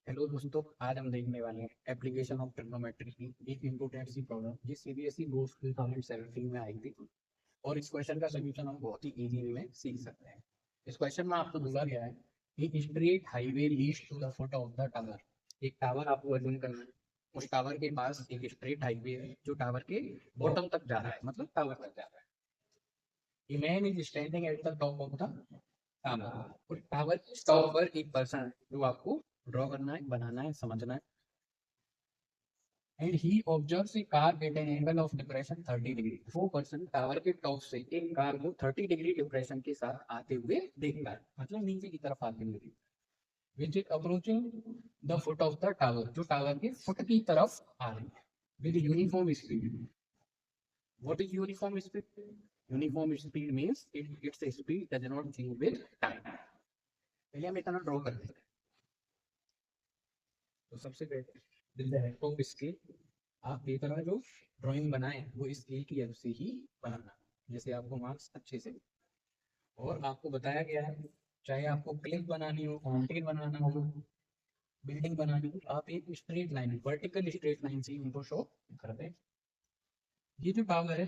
Hello दोस्तों, आज हम देखने वाले हैं एप्लीकेशन ऑफ ट्रिग्नोमेट्री की एक इम्पोर्टेंट सी प्रॉब्लम ये सीबीएसई बोर्ड 2017 में आई थी। और इस क्वेश्चन का सोल्यूशन हम बहुत ही इजी वे में सीख सकते हैं। इस क्वेश्चन में आपको बोला गया है कि straight highway leads to the foot of the tower. एक टावर आपको अज्यूम करना है। उस टावर के पास एक स्ट्रेट हाईवे है जो टावर के बॉटम तक जा रहा है, मतलब टावर तक जा रहा है। A man is standing at the top of the tower. और टावर के टॉप पर एक पर्सन है जो आपको ड्रॉ करना है, बनाना है, समझना है। And he observes A car eight an angle of depression 30 degree. वो पर्सन टावर के टॉप से एक कार को 30 डिग्री डिप्रेशन के साथ आते हुए देख रहा है, मतलब नीचे की तरफ आते हुए। Which is approaching the foot of the tower, जो टावर के फुट की तरफ आ रही है with uniform speed. What is uniform speed? Uniform speed means its speed does not change with time. पहले हम इतना ड्रॉ करते हैं। तो सबसे पहले with the help of scale आप ये तरह जो ड्राइंग बनाए वो स्केल की हेल्प से ही बनाना, जैसे आपको मार्क्स अच्छे से। और आपको बताया गया है चाहे आपको क्लिप बनानी हो, फाउंटेन बनाना हो, बिल्डिंग बनानी हो, आप एक straight line, vertical straight line से उनको शो कर दें। ये जो टावर है,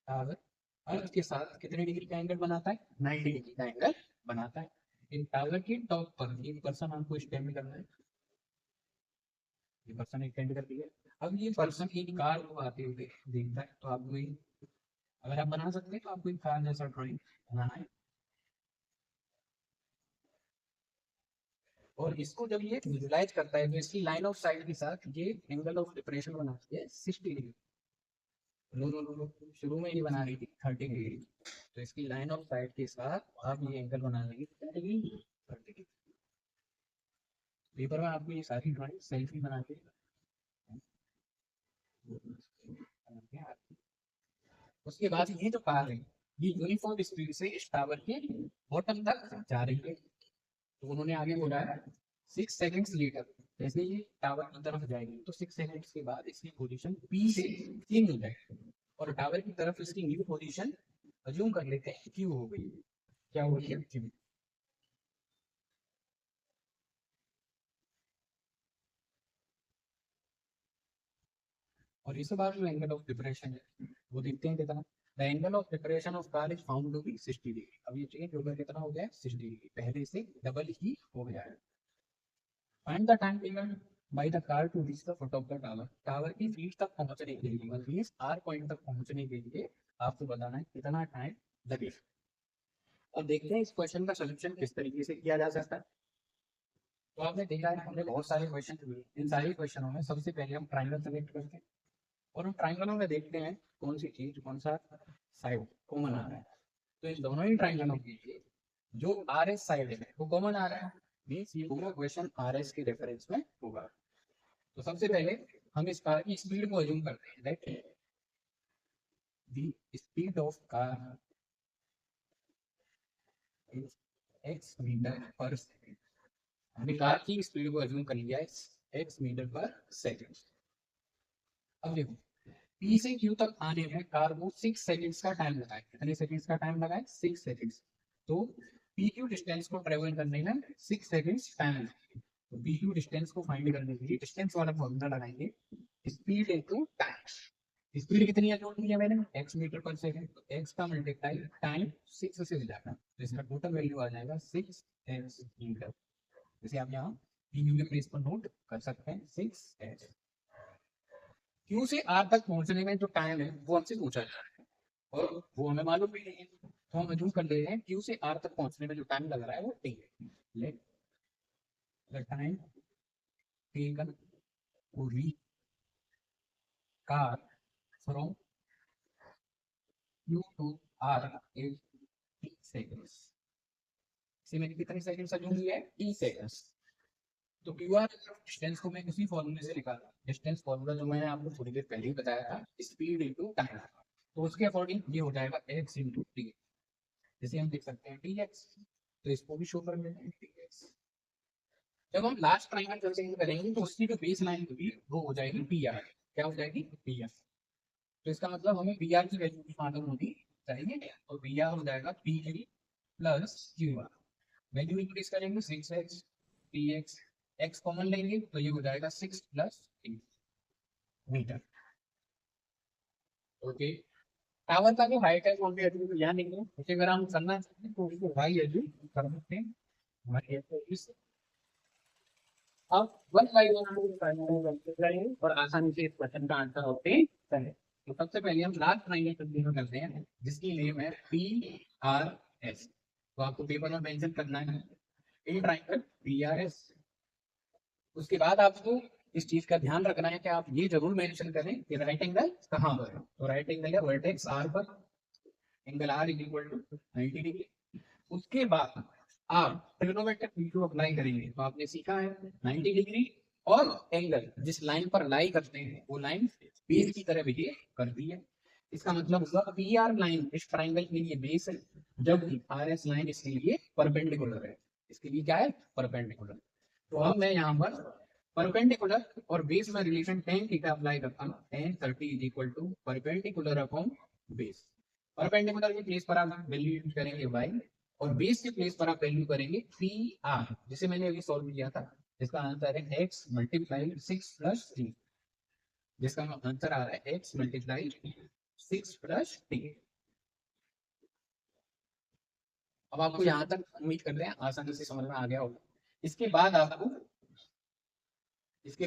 टावर अर्थ के साथ कितने डिग्री का एंगल बनाता है? 90 डिग्री का एंगल बनाता है। इन टावर के टॉप पर एक पर्सन आपको स्टैंड करना है। ये पर्सन स्टैंड कर दिया। अब ये पर्सन एक कार को आते हुए देखता है, तो आपको अगर आप बना सकते हैं तो आपको एक कार जैसा ड्राइंग बनाना है। और इसको जब ये विजुलाइज करता है तो इसकी लाइन ऑफ साइट के साथ ये एंगल ऑफ डिप्रेशन बनाती है 60 degree. No no no no, शुरू में ये बना रही थी 30 डिग्री। तो इसकी लाइन ऑफ साइट के साथ आप ये एंगल बना लेंगे 30 डिग्री। पेपर में आपको ये सारी ड्राइंग सेल्फी बना के उसके बाद ये जो कार है ये यूनिफॉर्म स्पीड से इस टावर के बॉटम तक जा रही है। तो उन्होंने आगे बोला है 6 सेकेंड्स लेटर। जैसे ये टावर की तरफ जाएगी तो 6 सेकेंड्स के बाद इसकी पोजीशन पी से चेंज हो जाएगी और टावर की तरफ इसकी न्यू पोजीशन अज्यूम कर लेते हैं क्यू हो गई। क्या हो गई? क्यू। और इस बार जो एंगल ऑफ डिप्रेशन है वो देखते हैं कितना। The angle of depression of car is found to be 60 degree. अब ये चेंज होकर कितना हो गया है? 60 डिग्री, पहले से डबल ही हो गया है। Find the time taken by the car to reach the foot of the tower. Tower की फीट तक पहुंचने के लिए, मतलब आर पॉइंट तक पहुंचने के लिए आपको बताना है कितना टाइम लगेगा। अब देखते हैं इस क्वेश्चन का सोल्यूशन किस तरीके से किया जा सकता है। तो आपने देखा है हमने बहुत सारे क्वेश्चन हुए, इन सारे क्वेश्चनों में सबसे पहले हम ट्राइंगल सेलेक्ट करते हैं और उन ट्राइंगलों में देखते हैं कौन सी चीज, कौन सा साइड कॉमन आ रहा है। तो इन दोनों ही ट्राइंगलों के लिए जो आर एस साइड है वो कॉमन आ रहा है, मीन्स ये पूरा क्वेश्चन आर एस के रेफरेंस में होगा। तो सबसे पहले हम इस कार की स्पीड को अज्यूम करते हैं that the speed of car is X meter per second. हमने कार की स्पीड को अज्यूम कर लिया है एक्स मीटर पर सेकेंड। अब देखो पी से क्यू तक आने में कार को 6 सेकेंड्स का टाइम लगा है। कितने सेकेंड्स का टाइम लगा है? 6 सेकेंड्स। तो पी क्यू डिस्टेंस को ट्रेवल करने में 6 सेकेंड्स टाइम लगेगा। तो पी क्यू डिस्टेंस को फाइंड करने के लिए डिस्टेंस वाला फॉर्मूला लगाएंगे, स्पीड इनटू टाइम। स्पीड कितनी है जोड़ दी है मैंने? X meter per second. तो एक्स का मल्टीप्लाई टाइम 6 से हो जाएगा, तो इसका टोटल वैल्यू आ जाएगा 6 मीटर। जैसे आप यहाँ पी क्यू के प्लेस पर नोट कर सकते हैं 6 क्यू से आर तक पहुंचने में जो टाइम है वो हमसे पूछा जा रहा है और वो हमें मालूम भी नहीं है। तो हम अज्यूम कर ले रहे हैं क्यू से आर तक पहुंचने में जो टाइम लग रहा है वो टी है। Let the time taken to reach car from Q to R is T seconds. इसे मैंने कितने सेकंड्स अज्यूम किया है? T seconds. तो क्यू आर डिस्टेंस को मैं उसी फॉर्मूले से निकाला, डिस्टेंस फॉर्मूला जो मैंने आपको थोड़ी देर पहले ही बताया था, स्पीड इनटू टाइम। तो उसके अकॉर्डिंग ये हो जाएगा एक्स इनटू टी। जैसे हम देख सकते हैं टी एक्स, तो इसको भी शो कर लेते हैं टी एक्स। जब हम लास्ट ट्राइंगल कंसीडर करेंगे तो उसकी जो बेस लाइन होगी वो हो जाएगी पी आर। क्या हो जाएगी? P R. तो इसका मतलब हमें पी आर की वैल्यू भी मालूम होनी चाहिए और पी आर हो जाएगा P Q plus Q R. Value increase करेंगे 6x P x x common लेंगे तो ये हो जाएगा 6 + 8 मीटर। ओके, टावर का जो हाइट है वो भी अभी तो यहाँ नहीं है, इसे अगर हम करना चाहते हैं तो उसको y अभी कर सकते हैं हमारे अब 1/1 और आसानी से इस क्वेश्चन का आंसर होते हैं। तो सबसे पहले हम लास्ट ट्राइंगल कंसीडर करते हैं जिसकी नेम है PRS। तो आपको पेपर में मेंशन करना है इन ट्राइंगल PRS। उसके बाद आपको इस चीज का ध्यान रखना है कि आप ये जरूर मेंशन करें कि राइट एंगल कहाँ पर है। तो राइट एंगल है वर्टेक्स R पर, एंगल R = 90 डिग्री। उसके बाद आप ट्रिग्नोमेट्रिक वीडियो अप्लाई करेंगे तो आपने सीखा है 90 डिग्री और एंगल जिस लाइन पर लाई करते हैं वो लाइन बेस की तरह बिहेव करती है। इसका मतलब हुआ पी आर लाइन इस ट्राइंगल के लिए बेस है, जबकि आर एस लाइन इसके लिए परपेंडिकुलर है। इसके लिए क्या है? परपेंडिकुलर। तो अब मैं यहाँ पर परपेंडिकुलर और बेस में रिलेशन tan थीटा अप्लाई करता हूँ। tan 30 = perpendicular upon base. Perpendicular की प्लेस पर आप वैल्यू यूज करेंगे y और बेस के प्लेस पर आप वैल्यू करेंगे पी आर, जिसे मैंने अभी सॉल्व किया था। इसका आंसर है x × 6 + 3, जिसका आंसर आ रहा है x × 6 + 3। अब आपको यहाँ तक उम्मीद करते हैं आसानी से समझ में आ गया होगा। इसके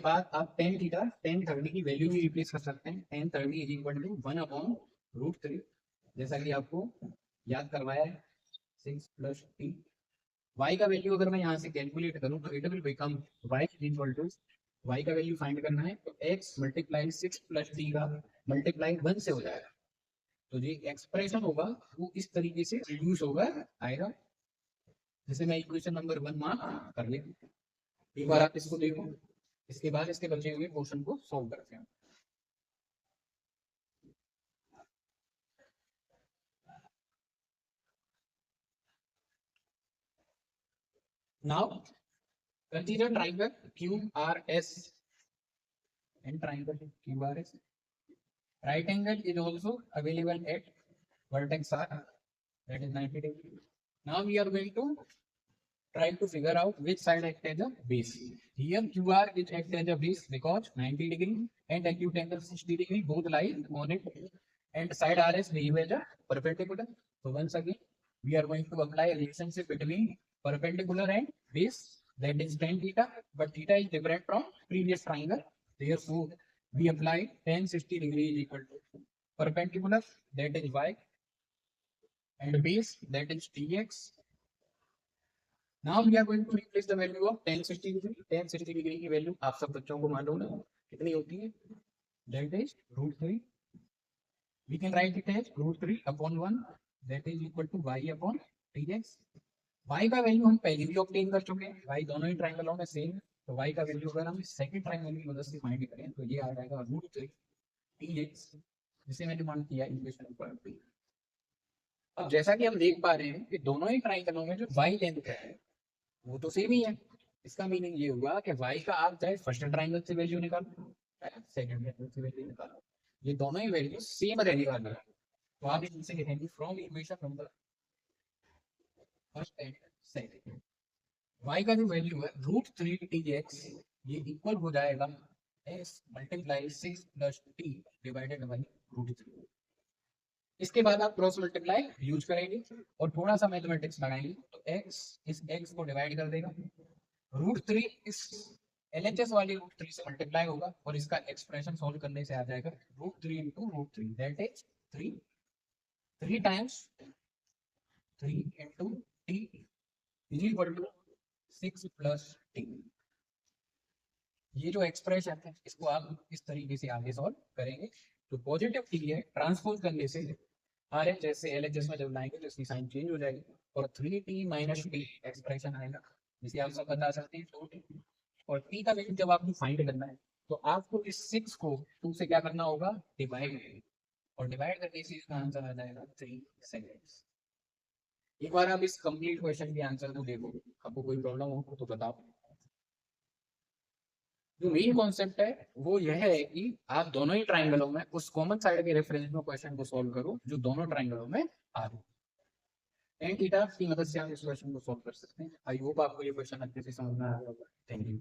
बाद आप tan थीटा tan 30 की वैल्यू भी रिप्लेस कर सकते हैं। tan 30 = 1/√3, जैसा कि आपको याद करवाया है 6 + 3। y का वैल्यू अगर मैं यहाँ से कैलकुलेट करूँ तो इट विल बिकम y का वैल्यू फाइंड करना है तो x × 6 + 3 का मल्टीप्लाई 1 से हो जाएगा। तो ये एक्सप्रेशन होगा वो इस तरीके से रिड्यूस होगा आएगा, जैसे मैं इक्वेशन नंबर 1 मार्क कर ले। एक बार आप इसको देखो, इसके बाद इसके बचे हुए क्वेश्चन को सॉल्व करते हैं। Now consider triangle QRS and triangle QRS. Right angle is also available at vertex R, that is 90 degree. Now we are going to try to figure out which side acts as a base. Here QR is act as a base because 90 degree and acute angle 60 degree both lie on it, and side RS behave as a perpendicular. So once again we are going to apply a relationship between perpendicular and base, that is tan theta, but theta is different from previous triangle. Therefore we apply tan 60 degree is equal to perpendicular, that is y, and base, that is dx. Now we are going to replace the value of tan 60 degree. Tan 60 degree की value आप सब बच्चों को मालूम है कितनी होती है? That is √3. We can write it as √3/1, that is equal to y/dx. y का वैल्यू हम पहले भी ऑब्टेन कर चुके हैं, y दोनों ही ट्राइंगलों में सेम है। तो y का वैल्यू अगर हम सेकंड ट्राइंगल की मदद से फाइंड करें तो ये आ जाएगा √3dx, जिसे मैंने मान किया इक्वेशन नंबर 2। अब जैसा कि हम देख पा रहे हैं कि दोनों ही ट्राइंगलों में जो y लेंथ है वो तो सेम ही है। इसका मीनिंग ये हुआ कि y का आप चाहे फर्स्ट ट्राइंगल से वैल्यू निकालो सेकंड ट्राइंगल से वैल्यू निकालो, ये दोनों ही वैल्यू सेम रहने वाली है। तो आप इनसे लिखेंगे from equation number first and second, y का जो वैल्यू है √3dx ये इक्वल हो जाएगा x × 6 + t डिवाइडेड बाय √3। इसके बाद आप क्रॉस मल्टीप्लाई यूज करेंगे और थोड़ा सा मैथमेटिक्स लगाएंगे तो x इस x को डिवाइड कर देगा, √3 इस LHS वाली √3 से मल्टीप्लाई होगा और इसका एक्सप्रेशन सॉल्व करने से आ जाएगा √3 × √3, that is 3 times 3 × t is equal to 6 + t। ये जो एक्सप्रेशन है इसको आप इस तरीके से आगे सॉल्व करेंगे। तो पॉजिटिव t है, ट्रांसपोज करने से आर एच जैसे एल एच एस में जब लाएंगे तो इसकी साइन चेंज हो जाएगी और 3t - t एक्सप्रेशन आएगा, जिसे आप सब बता सकते हैं 2t। और t का वैल्यू जब आपको फाइंड करना है तो आपको इस 6 को 2 से क्या करना होगा? डिवाइड, और डिवाइड करने से इसका आंसर आ जाएगा 3 सेकंड्स। एक बार आप इस कंप्लीट क्वेश्चन के आंसर को देखो, आपको कोई प्रॉब्लम हो तो बताओ। जो मेन कॉन्सेप्ट है वो यह है कि आप दोनों ही ट्राइंगलों में उस कॉमन साइड के रेफरेंस में क्वेश्चन को सॉल्व करो जो दोनों ट्राइंगलों में आ रही है। tan थीटा की मदद से आप इस क्वेश्चन को सॉल्व कर सकते हैं। आई होप आपको ये क्वेश्चन अच्छे से समझ में आ गया होगा। Thank you.